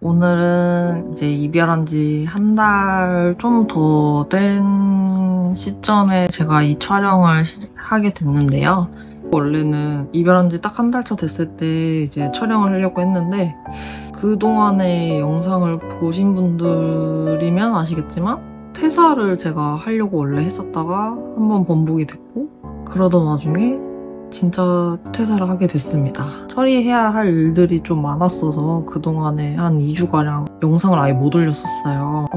오늘은 이제 이별한 지 한 달 좀 더 된 시점에 제가 이 촬영을 하게 됐는데요. 원래는 이별한 지 딱 한 달 차 됐을 때 이제 촬영을 하려고 했는데 그동안의 영상을 보신 분들이면 아시겠지만 퇴사를 제가 하려고 원래 했었다가 한번 번복이 됐고 그러던 와중에 진짜 퇴사를 하게 됐습니다. 처리해야 할 일들이 좀 많았어서 그동안에 한 2주가량 영상을 아예 못 올렸었어요.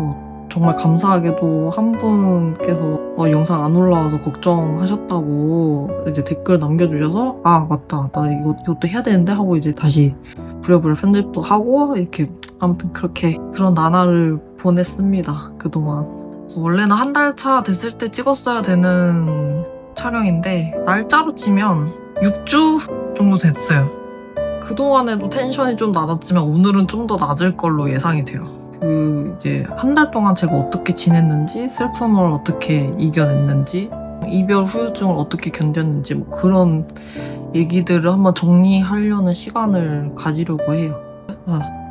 정말 감사하게도 한 분께서 영상 안 올라와서 걱정하셨다고 이제 댓글 남겨주셔서 아 맞다 나 이것도 해야 되는데 하고 이제 다시 부랴부랴 편집도 하고 이렇게 아무튼 그렇게 그런 나날을 보냈습니다. 그동안. 그래서 원래는 한 달 차 됐을 때 찍었어야 되는 촬영인데 날짜로 치면 6주 정도 됐어요. 그동안에도 텐션이 좀 낮았지만 오늘은 좀 더 낮을 걸로 예상이 돼요. 이제 한 달 동안 제가 어떻게 지냈는지, 슬픔을 어떻게 이겨냈는지, 이별 후유증을 어떻게 견뎠는지 뭐 그런 얘기들을 한번 정리하려는 시간을 가지려고 해요.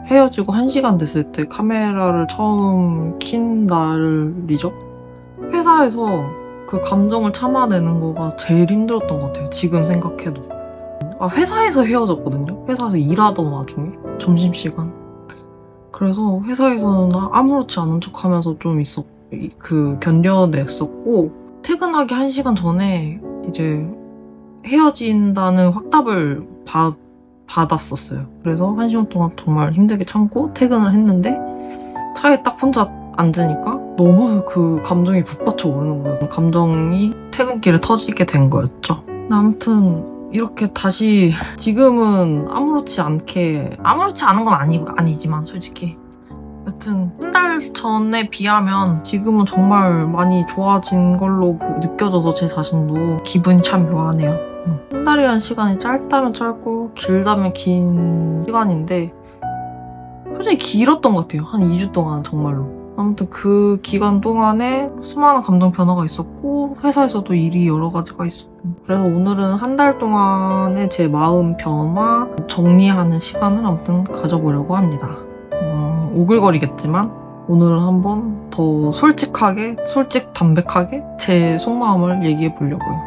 헤어지고 1시간 됐을 때 카메라를 처음 킨 날이죠. 회사에서 그 감정을 참아내는 거가 제일 힘들었던 것 같아요. 지금 생각해도. 회사에서 헤어졌거든요. 회사에서 일하던 와중에. 점심시간. 그래서 회사에서는 아무렇지 않은 척 하면서 좀 견뎌냈었고, 퇴근하기 1시간 전에 이제 헤어진다는 확답을 받았었어요. 그래서 1시간 동안 정말 힘들게 참고 퇴근을 했는데, 차에 딱 혼자 앉으니까 너무 그 감정이 북받쳐 오르는 거예요. 감정이 퇴근길에 터지게 된 거였죠. 아무튼 이렇게 다시 지금은 아무렇지 않은 건 아니지만 솔직히 여튼 한 달 전에 비하면 지금은 정말 많이 좋아진 걸로 느껴져서 제 자신도 기분이 참 묘하네요. 한 달이라는 시간이 짧다면 짧고 길다면 긴 시간인데 솔직히 길었던 것 같아요. 한 2주 동안 정말로. 아무튼 그 기간 동안에 수많은 감정 변화가 있었고 회사에서도 일이 여러 가지가 있었고 그래서 오늘은 한 달 동안의 제 마음 변화 정리하는 시간을 아무튼 가져보려고 합니다. 오글거리겠지만 오늘은 한번 더 담백하게 제 속마음을 얘기해 보려고요.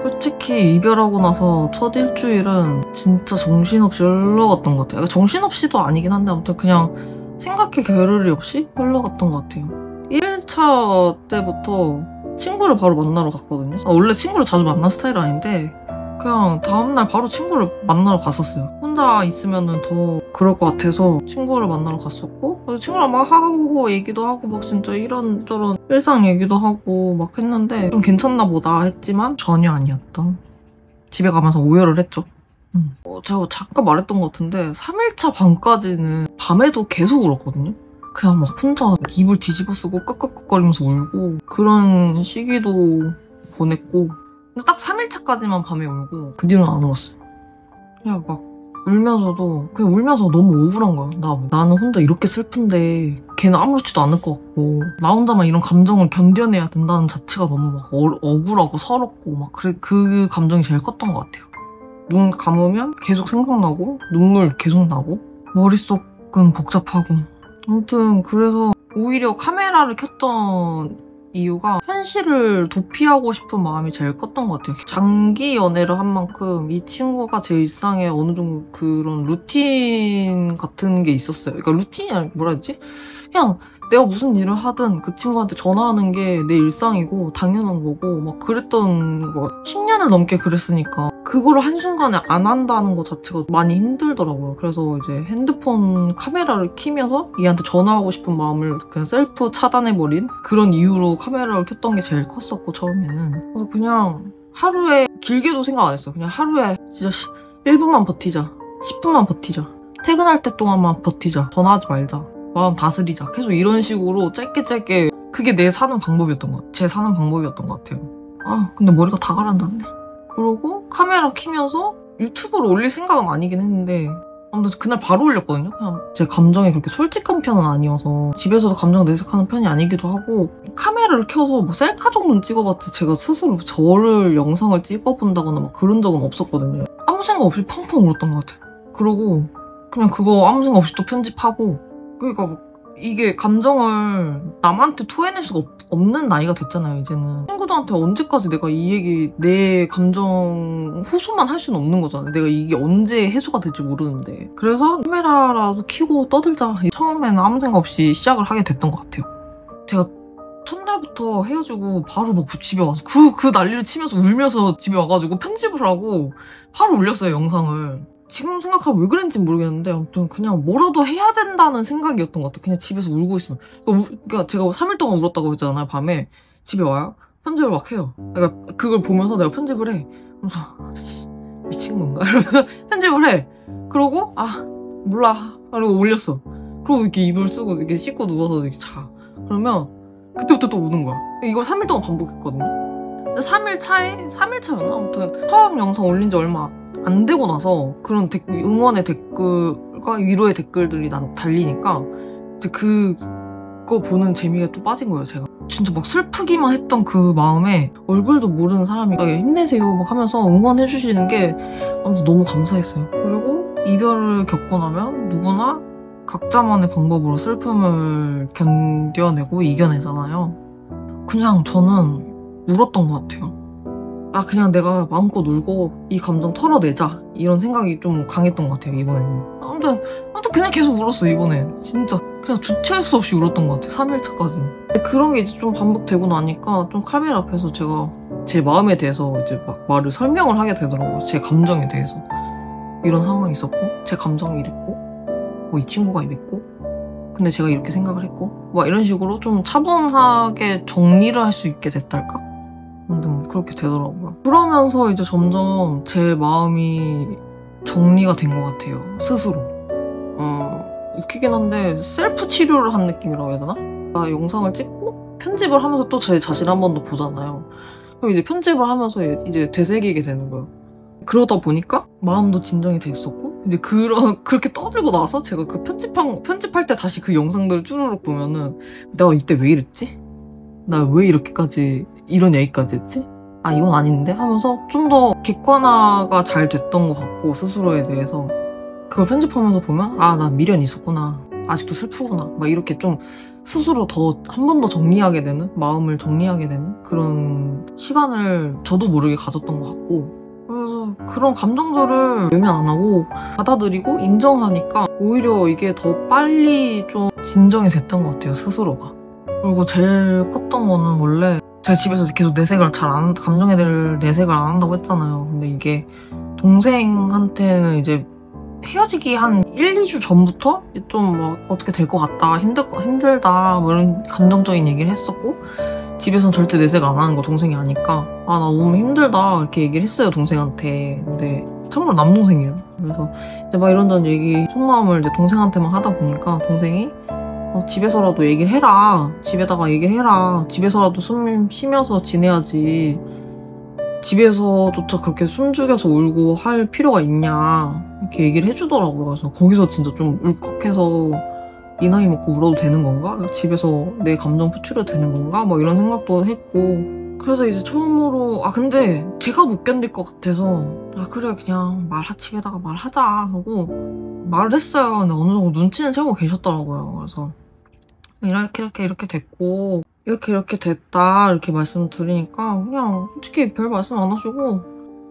솔직히 이별하고 나서 첫 일주일은 진짜 정신없이 흘러갔던 것 같아요. 정신없이도 아니긴 한데 아무튼 그냥 생각할 겨를이 없이 흘러갔던 것 같아요. 1일차 때부터 친구를 바로 만나러 갔거든요. 원래 친구를 자주 만난 스타일 아닌데 그냥 다음날 바로 친구를 만나러 갔었어요. 혼자 있으면 더 그럴 것 같아서 친구를 만나러 갔었고 그래서 친구랑 막 하고 얘기도 하고 막 진짜 이런저런 일상 얘기도 하고 막 했는데 좀 괜찮나 보다 했지만 전혀 아니었던. 집에 가면서 오열을 했죠. 제가 잠깐 말했던 것 같은데 3일차 밤까지는 밤에도 계속 울었거든요. 그냥 막 혼자 이불 뒤집어 쓰고 끄끄끄거리면서 울고 그런 시기도 보냈고 근데 딱 3일차까지만 밤에 울고 그 뒤로는 안 울었어요. 그냥 막 울면서도 그냥 울면서 너무 억울한 거야. 나는 혼자 이렇게 슬픈데 걔는 아무렇지도 않을 것 같고 나 혼자만 이런 감정을 견뎌내야 된다는 자체가 너무 막 억울하고 서럽고 막 그 감정이 제일 컸던 것 같아요. 눈 감으면 계속 생각나고 눈물 계속 나고 머릿속은 복잡하고 아무튼 그래서 오히려 카메라를 켰던 이유가 현실을 도피하고 싶은 마음이 제일 컸던 것 같아요. 장기 연애를 한 만큼 이 친구가 제 일상에 어느 정도 그런 루틴 같은 게 있었어요. 그러니까 루틴이 아니라 뭐라 해야지? 그냥 내가 무슨 일을 하든 그 친구한테 전화하는 게 내 일상이고 당연한 거고 막 그랬던 거 10년을 넘게 그랬으니까 그거를 한순간에 안 한다는 것 자체가 많이 힘들더라고요. 그래서 이제 핸드폰 카메라를 켜면서 얘한테 전화하고 싶은 마음을 그냥 셀프 차단해버린 그런 이유로 카메라를 켰던 게 제일 컸었고 처음에는. 그래서 그냥 하루에 길게도 생각 안 했어요. 그냥 하루에 진짜 1분만 버티자. 10분만 버티자. 퇴근할 때 동안만 버티자. 전화하지 말자. 마음 다스리자. 계속 이런 식으로 짧게 그게 제 사는 방법이었던 것 같아요. 근데 머리가 다 가라앉았네. 그러고 카메라 켜면서 유튜브를 올릴 생각은 아니긴 했는데 아무튼 그날 바로 올렸거든요. 그냥 제 감정이 그렇게 솔직한 편은 아니어서 집에서도 감정 내색하는 편이 아니기도 하고 카메라를 켜서 뭐 셀카 정도는 찍어봤지 제가 스스로 저를 영상을 찍어본다거나 막 그런 적은 없었거든요. 아무 생각 없이 펑펑 울었던 것 같아요. 그러고 그냥 그거 아무 생각 없이 또 편집하고 그러니까 막 이게 감정을 남한테 토해낼 수가 없는 나이가 됐잖아요, 이제는. 친구들한테 언제까지 내가 이 얘기, 내 감정 호소만 할 수는 없는 거잖아요. 내가 이게 언제 해소가 될지 모르는데. 그래서 카메라라도 켜고 떠들자. 처음에는 아무 생각 없이 시작을 하게 됐던 것 같아요. 제가 첫날부터 헤어지고 바로 막 집에 와서 그 난리를 치면서 울면서 집에 와가지고 편집을 하고 바로 올렸어요, 영상을. 지금 생각하면 왜 그랬는지 모르겠는데 아무튼 그냥 뭐라도 해야 된다는 생각이었던 것 같아요. 그냥 집에서 울고 있으면. 그러니까 제가 3일 동안 울었다고 했잖아요. 밤에 밤에 와요. 편집을 막 해요. 그러니까 그걸 보면서 내가 편집을 해. 그래서 미친 건가? 이러면서 편집을 해. 그러고 몰라. 그리고 올렸어. 그리고 이렇게 이불 쓰고 이렇게 씻고 누워서 이렇게 자. 그러면 그때부터 또 우는 거야. 이걸 3일 동안 반복했거든요. 근데 3일 차였나? 아무튼 처음 영상 올린 지 얼마 안 되고 나서 그런 응원의 댓글과 위로의 댓글들이 달리니까 이제 그거 보는 재미가 또 빠진 거예요, 제가. 진짜 막 슬프기만 했던 그 마음에 얼굴도 모르는 사람이 힘내세요 막 하면서 응원해주시는 게 너무 감사했어요. 그리고 이별을 겪고 나면 누구나 각자만의 방법으로 슬픔을 견뎌내고 이겨내잖아요. 그냥 저는 울었던 것 같아요. 그냥 내가 마음껏 울고 이 감정 털어내자 이런 생각이 좀 강했던 것 같아요, 이번에는. 아무튼 그냥 계속 울었어요, 이번에. 진짜 그냥 주체할 수 없이 울었던 것 같아요, 3일차까지. 그런 게 이제 좀 반복되고 나니까 좀 카메라 앞에서 제가 제 마음에 대해서 이제 막 말을 설명을 하게 되더라고요. 제 감정에 대해서. 이런 상황이 있었고 제 감정이 이랬고 이 친구가 이랬고 근데 제가 이렇게 생각을 했고 막 이런 식으로 좀 차분하게 정리를 할 수 있게 됐달까? 아무튼 그렇게 되더라고요. 그러면서 이제 점점 제 마음이 정리가 된 것 같아요, 스스로. 웃기긴 한데 셀프 치료를 한 느낌이라고 해야 되나? 영상을 찍고 편집을 하면서 또 제 자신을 한 번 더 보잖아요. 그럼 이제 편집을 하면서 이제 되새기게 되는 거예요. 그러다 보니까 마음도 진정이 됐었고 이제 그렇게 떠들고 나서 제가 그 편집할 때 다시 그 영상들을 쭈르륵 보면은 내가 이때 왜 이랬지? 나 왜 이렇게까지 이런 얘기까지 했지? 이건 아닌데? 하면서 좀 더 객관화가 잘 됐던 것 같고 스스로에 대해서 그걸 편집하면서 보면 나 미련이 있었구나. 아직도 슬프구나. 막 이렇게 좀 스스로 더 한 번 더 정리하게 되는, 마음을 정리하게 되는 그런 시간을 저도 모르게 가졌던 것 같고 그래서 그런 감정들을 외면 안 하고 받아들이고 인정하니까 오히려 이게 더 빨리 좀 진정이 됐던 것 같아요, 스스로가. 그리고 제일 컸던 거는 원래 제가 집에서 계속 감정에 대해 내색을 안 한다고 했잖아요. 근데 이게 동생한테는 이제 헤어지기 한 1, 2주 전부터 좀 막 어떻게 될 것 같다, 힘들다 뭐 이런 감정적인 얘기를 했었고 집에선 절대 내색 안 하는 거 동생이 아니까 나 너무 힘들다 이렇게 얘기를 했어요, 동생한테. 근데 참고로 남동생이에요. 그래서 이제 막 이런저런 얘기 속마음을 이제 동생한테만 하다 보니까 동생이 집에서라도 얘기를 해라. 집에다가 얘기를 해라. 집에서라도 숨 쉬면서 지내야지. 집에서조차 그렇게 숨죽여서 울고 할 필요가 있냐 이렇게 얘기를 해주더라고요. 그래서 거기서 진짜 좀 울컥해서 이 나이 먹고 울어도 되는 건가? 집에서 내 감정 표출해도 되는 건가? 뭐 이런 생각도 했고 그래서 이제 처음으로 근데 제가 못 견딜 것 같아서 그래 그냥 집에다가 말하자 하고 말을 했어요. 근데 어느 정도 눈치는 채고 계셨더라고요. 그래서 이렇게 됐고 이렇게 됐다 이렇게 말씀드리니까 그냥 솔직히 별 말씀 안 하시고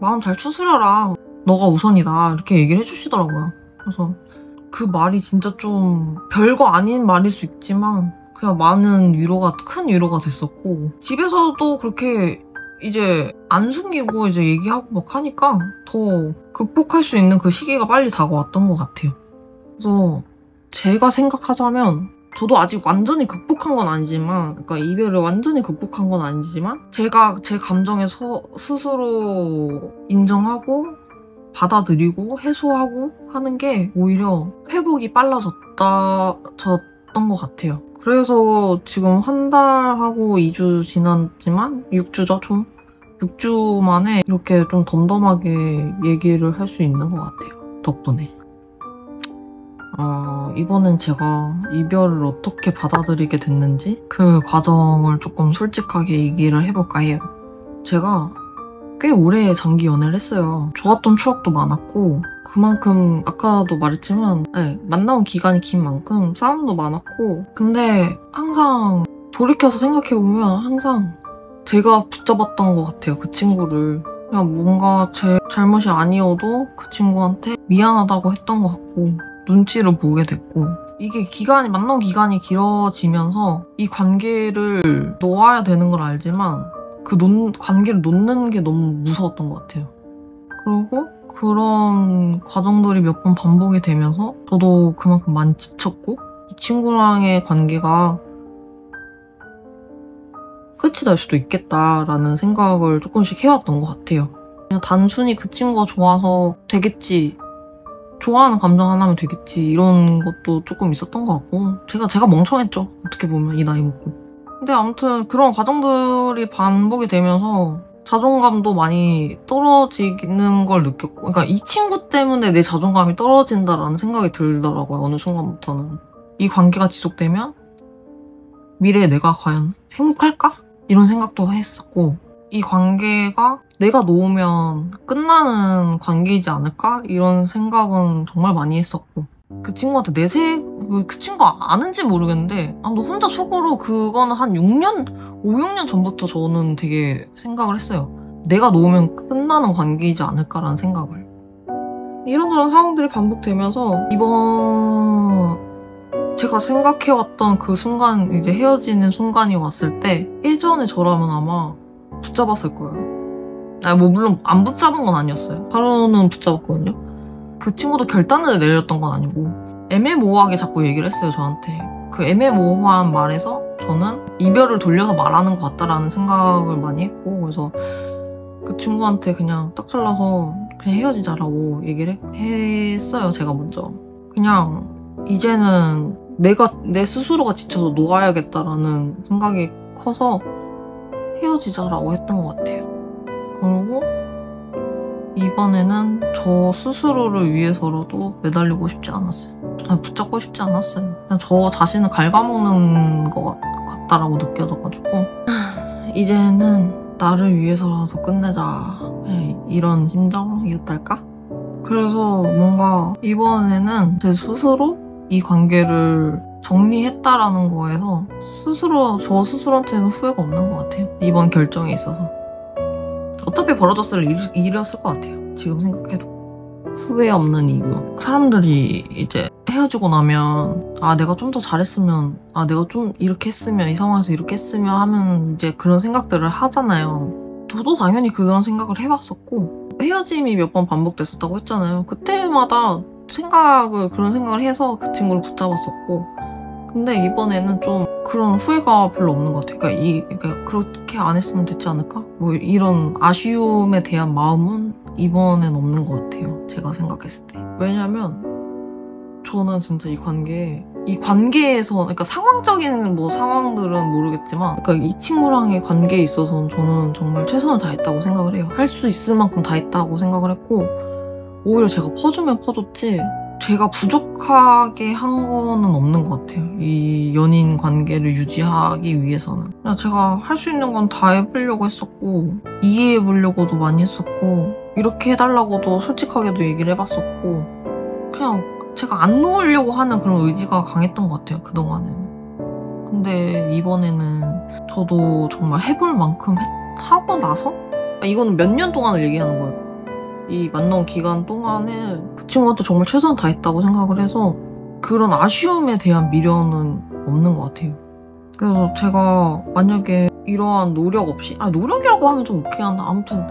마음 잘 추스려라. 너가 우선이다 이렇게 얘기를 해주시더라고요. 그래서 그 말이 진짜 좀 별거 아닌 말일 수 있지만 그냥 큰 위로가 됐었고 집에서도 그렇게 이제 안 숨기고 이제 얘기하고 막 하니까 더 극복할 수 있는 그 시기가 빨리 다가왔던 것 같아요. 그래서 제가 생각하자면 저도 아직 완전히 극복한 건 아니지만 그러니까 이별을 완전히 극복한 건 아니지만 제가 제 감정에 스스로 인정하고 받아들이고 해소하고 하는 게 오히려 회복이 빨라졌던 것 같아요. 그래서 지금 한 달하고 2주 지났지만 6주죠, 총? 6주 만에 이렇게 좀 덤덤하게 얘기를 할 수 있는 것 같아요, 덕분에. 이번엔 제가 이별을 어떻게 받아들이게 됐는지 그 과정을 조금 솔직하게 얘기를 해볼까 해요. 제가 꽤 오래 장기 연애를 했어요. 좋았던 추억도 많았고 그만큼 아까도 말했지만 만나온 기간이 긴 만큼 싸움도 많았고 근데 항상 돌이켜서 생각해보면 항상 제가 붙잡았던 것 같아요. 그 친구를. 그냥 뭔가 제 잘못이 아니어도 그 친구한테 미안하다고 했던 것 같고 눈치를 보게 됐고 이게 만나온 기간이 길어지면서 이 관계를 놓아야 되는 걸 알지만 그 관계를 놓는 게 너무 무서웠던 것 같아요. 그리고 그런 과정들이 몇 번 반복이 되면서 저도 그만큼 많이 지쳤고 이 친구랑의 관계가 끝이 날 수도 있겠다라는 생각을 조금씩 해왔던 것 같아요. 그냥 단순히 그 친구가 좋아서 되겠지, 좋아하는 감정 하나면 되겠지 이런 것도 조금 있었던 것 같고 제가 멍청했죠. 어떻게 보면 이 나이 먹고. 근데 아무튼 그런 과정들이 반복이 되면서 자존감도 많이 떨어지는 걸 느꼈고 그러니까 이 친구 때문에 내 자존감이 떨어진다라는 생각이 들더라고요. 어느 순간부터는. 이 관계가 지속되면 미래에 내가 과연 행복할까? 이런 생각도 했었고 이 관계가 내가 놓으면 끝나는 관계이지 않을까? 이런 생각은 정말 많이 했었고 그 친구한테 그 친구가 아는지 모르겠는데 너 혼자 속으로 그거는 한 6년, 5, 6년 전부터 저는 되게 생각을 했어요. 내가 놓으면 끝나는 관계이지 않을까라는 생각을. 이런저런 상황들이 반복되면서 이번 제가 생각해왔던 그 순간, 이제 헤어지는 순간이 왔을 때 예전에 저라면 아마 붙잡았을 거예요. 물론 안 붙잡은 건 아니었어요. 하루는 붙잡았거든요. 그 친구도 결단을 내렸던 건 아니고 애매모호하게 자꾸 얘기를 했어요, 저한테. 그 애매모호한 말에서 저는 이별을 돌려서 말하는 것 같다라는 생각을 많이 했고 그래서 그 친구한테 그냥 딱 잘라서 그냥 헤어지자라고 얘기를 했어요, 제가 먼저. 그냥 이제는 내 스스로가 지쳐서 놓아야겠다라는 생각이 커서 헤어지자라고 했던 것 같아요. 그리고 이번에는 저 스스로를 위해서라도 매달리고 싶지 않았어요. 그냥 붙잡고 싶지 않았어요. 그냥 저 자신을 갉아먹는 것 같다라고 느껴져가지고 이제는 나를 위해서라도 끝내자 이런 심정이었달까? 그래서 뭔가 이번에는 제 스스로 이 관계를 정리했다라는 거에서 저 스스로한테는 후회가 없는 것 같아요. 이번 결정에 있어서. 어차피 벌어졌을 일이었을 것 같아요. 지금 생각해도. 후회 없는 이유. 사람들이 이제 헤어지고 나면 내가 좀 더 잘했으면 내가 좀 이렇게 했으면 이 상황에서 이렇게 했으면 하면 이제 그런 생각들을 하잖아요. 저도 당연히 그런 생각을 해봤었고 헤어짐이 몇 번 반복됐었다고 했잖아요. 그때마다 그런 생각을 해서 그 친구를 붙잡았었고 근데 이번에는 좀 그런 후회가 별로 없는 것 같아요. 그러니까 그렇게 안 했으면 됐지 않을까? 뭐 이런 아쉬움에 대한 마음은 이번엔 없는 것 같아요. 제가 생각했을 때. 왜냐면 저는 진짜 이 관계에서 그러니까 상황적인 상황들은 모르겠지만 그러니까 이 친구랑의 관계에 있어서는 저는 정말 최선을 다했다고 생각을 해요. 할 수 있을 만큼 다 했다고 생각을 했고 오히려 제가 퍼주면 퍼줬지 제가 부족하게 한 거는 없는 것 같아요. 이 연인 관계를 유지하기 위해서는. 그냥 제가 할 수 있는 건 다 해보려고 했었고 이해해보려고도 많이 했었고 이렇게 해달라고도 솔직하게도 얘기를 해봤었고 그냥 제가 안 놓으려고 하는 그런 의지가 강했던 것 같아요, 그동안은. 근데 이번에는 저도 정말 해볼 만큼 하고 나서 이거는 몇 년 동안을 얘기하는 거예요. 이 만나온 기간 동안에 그 친구한테 정말 최선을 다했다고 생각을 해서 그런 아쉬움에 대한 미련은 없는 것 같아요. 그래서 제가 만약에 이러한 노력 없이 노력이라고 하면 좀 웃기긴 한데 아무튼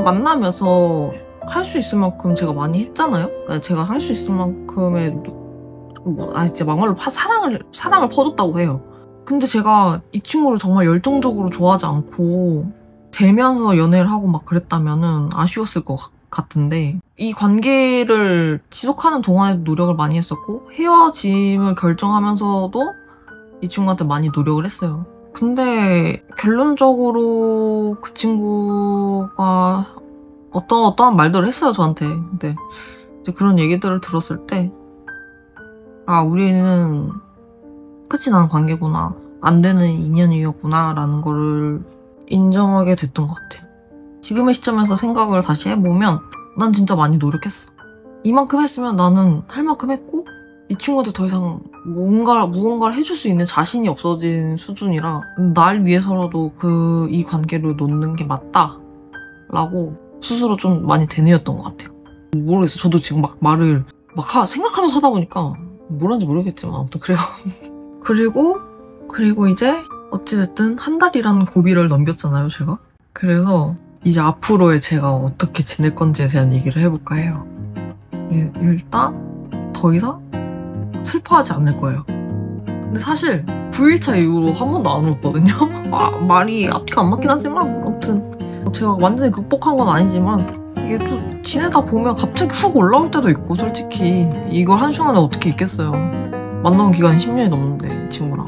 만나면서 할 수 있을 만큼 제가 많이 했잖아요. 그러니까 제가 할 수 있을 만큼의 진짜 막말로 사랑을 퍼줬다고 해요. 근데 제가 이 친구를 정말 열정적으로 좋아하지 않고 되면서 연애를 하고 막 그랬다면은 아쉬웠을 것 같은데 이 관계를 지속하는 동안에도 노력을 많이 했었고 헤어짐을 결정하면서도 이 친구한테 많이 노력을 했어요. 근데 결론적으로 그 친구가 어떠한 말들을 했어요, 저한테. 근데 이제 그런 얘기들을 들었을 때 우리는 끝이 난 관계구나. 안 되는 인연이었구나 라는 거를 인정하게 됐던 것 같아요. 지금의 시점에서 생각을 다시 해보면 난 진짜 많이 노력했어. 이만큼 했으면 나는 할 만큼 했고 이 친구한테 더 이상 무언가를 해줄 수 있는 자신이 없어진 수준이라 날 위해서라도 이 관계를 놓는 게 맞다 라고 스스로 좀 많이 되뇌었던 것 같아요. 모르겠어요. 저도 지금 말을 생각하면서 하다 보니까 뭐라는지 모르겠지만 아무튼 그래요. 그리고 이제 어찌됐든 한 달이라는 고비를 넘겼잖아요, 제가. 그래서 이제 앞으로의 제가 어떻게 지낼 건지에 대한 얘기를 해볼까 해요. 일단 더 이상 슬퍼하지 않을 거예요. 근데 사실 9일차 이후로 한 번도 안 울었거든요. 말이 앞뒤가 안 맞긴 하지만 아무튼 제가 완전히 극복한 건 아니지만 이게 또 지내다 보면 갑자기 훅 올라올 때도 있고 솔직히 이걸 한순간에 어떻게 있겠어요. 만나온 기간이 10년이 넘는데 이 친구랑.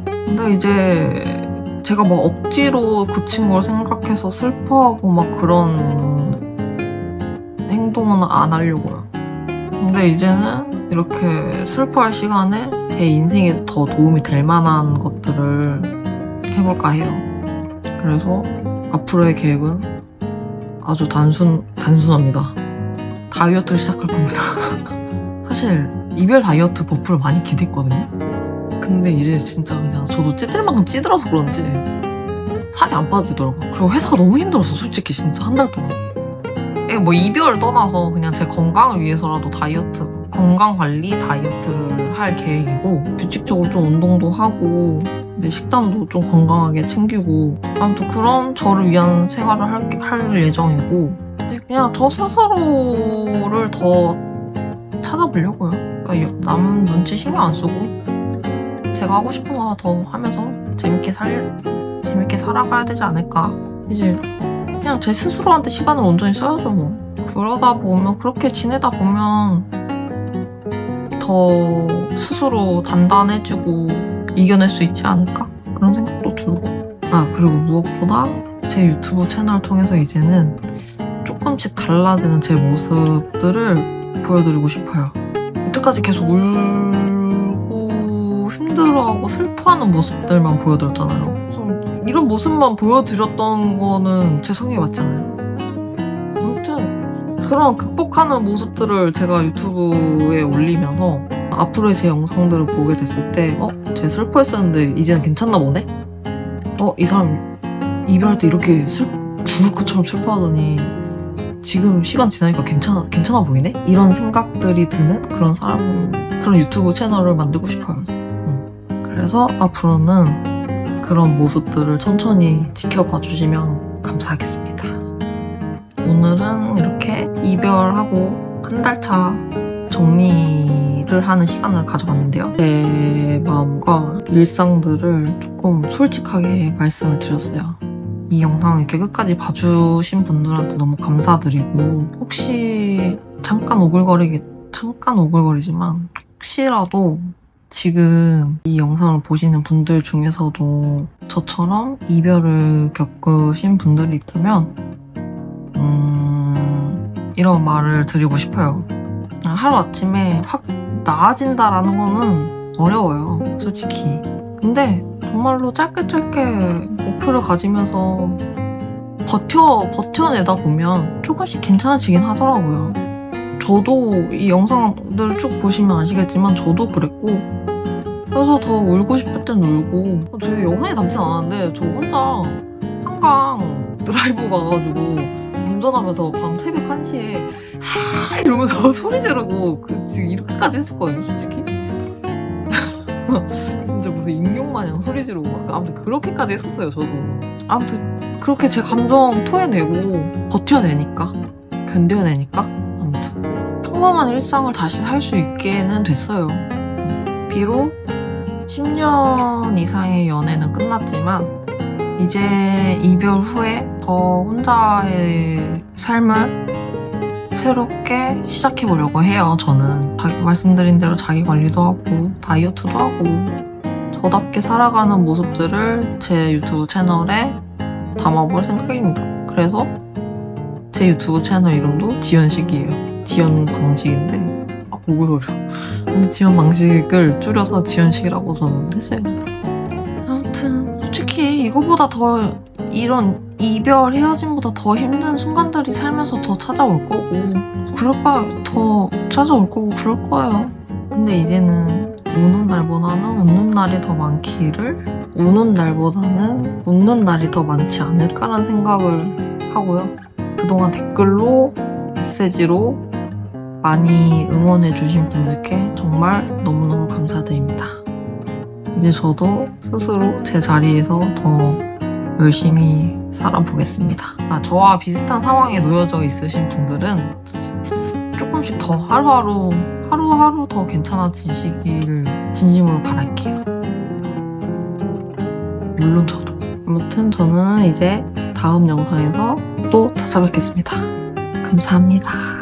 근데 이제 제가 막 억지로 그 친구를 생각해서 슬퍼하고 막 그런 행동은 안 하려고요. 근데 이제는 이렇게 슬퍼할 시간에 제 인생에 더 도움이 될 만한 것들을 해볼까 해요. 그래서 앞으로의 계획은 아주 단순합니다. 다이어트를 시작할 겁니다. 사실 이별 다이어트 버프를 많이 기대했거든요. 근데 이제 진짜 그냥 저도 찌들 만큼 찌들어서 그런지 살이 안 빠지더라고요. 그리고 회사가 너무 힘들었어, 솔직히 진짜 한 달 동안. 뭐 이별 떠나서 그냥 제 건강을 위해서라도 건강관리 다이어트를 할 계획이고 규칙적으로 좀 운동도 하고 이제 식단도 좀 건강하게 챙기고 아무튼 그런 저를 위한 생활을 할 예정이고 그냥 저 스스로를 더 찾아보려고요. 그러니까 남 눈치 신경 안 쓰고 제가 하고 싶은 거 더 하면서 재밌게 살아가야 되지 않을까. 이제 그냥 제 스스로한테 시간을 온전히 써야죠 뭐. 그러다 보면 그렇게 지내다 보면 더 스스로 단단해지고 이겨낼 수 있지 않을까? 그런 생각도 들고 그리고 무엇보다 제 유튜브 채널을 통해서 이제는 조금씩 달라지는 제 모습들을 보여드리고 싶어요. 여태까지 계속 울고 힘들어하고 슬퍼하는 모습들만 보여드렸잖아요. 이런 모습만 보여드렸던 거는 제 성향에 맞잖아요. 아무튼 그런 극복하는 모습들을 제가 유튜브에 올리면서 앞으로의 제 영상들을 보게 됐을 때 쟤 슬퍼했었는데 이제는 괜찮나 보네? 이 사람 이별할 때 이렇게 죽을 것처럼 슬퍼하더니 지금 시간 지나니까 괜찮아 보이네? 이런 생각들이 드는 그런 유튜브 채널을 만들고 싶어요. 그래서 앞으로는 그런 모습들을 천천히 지켜봐 주시면 감사하겠습니다. 오늘은 이렇게 이별하고 한 달 차 정리를 하는 시간을 가져봤는데요. 제 마음과 일상들을 조금 솔직하게 말씀을 드렸어요. 이 영상을 이렇게 끝까지 봐주신 분들한테 너무 감사드리고 혹시 잠깐 오글거리지만 혹시라도 지금 이 영상을 보시는 분들 중에서도 저처럼 이별을 겪으신 분들이 있다면 이런 말을 드리고 싶어요. 하루아침에 확 나아진다라는 거는 어려워요, 솔직히. 근데 정말로 짧게 목표를 가지면서 버텨내다 보면 조금씩 괜찮아지긴 하더라고요. 저도 이 영상들 쭉 보시면 아시겠지만 저도 그랬고 그래서 더 울고 싶을 땐 울고 제 영상에 담진 않았는데 저 혼자 한강 드라이브 가가지고 운전하면서 밤 새벽 1시에 이러면서 소리 지르고 지금 이렇게까지 했었거든요, 솔직히. 진짜 무슨 익룡마냥 소리 지르고 아무튼 그렇게까지 했었어요, 저도. 아무튼 그렇게 제 감정 토해내고 버텨내니까 견뎌내니까 아무튼 평범한 일상을 다시 살 수 있게는 됐어요. 비록 10년 이상의 연애는 끝났지만 이제 이별 후에 더 혼자의 삶을 새롭게 시작해보려고 해요. 저는 말씀드린 대로 자기관리도 하고 다이어트도 하고 저답게 살아가는 모습들을 제 유튜브 채널에 담아볼 생각입니다. 그래서 제 유튜브 채널 이름도 지연식이에요. 지연 방식인데 오글거려. 근데 지연 방식을 줄여서 지연식이라고 저는 했어요. 아무튼 솔직히 이거보다 더 이런 이별, 헤어짐보다 더 힘든 순간들이 살면서 더 찾아올 거고 그럴 거예요. 더 찾아올 거고 그럴 거예요. 근데 이제는 우는 날보다는 웃는 날이 더 많기를, 우는 날보다는 웃는 날이 더 많지 않을까라는 생각을 하고요. 그동안 댓글로, 메시지로 많이 응원해주신 분들께 정말 너무너무 감사드립니다. 이제 저도 스스로 제 자리에서 더 열심히 살아보겠습니다. 저와 비슷한 상황에 놓여져 있으신 분들은 조금씩 더 하루하루 더 괜찮아지시기를 진심으로 바랄게요. 물론 저도. 아무튼 저는 이제 다음 영상에서 또 찾아뵙겠습니다. 감사합니다.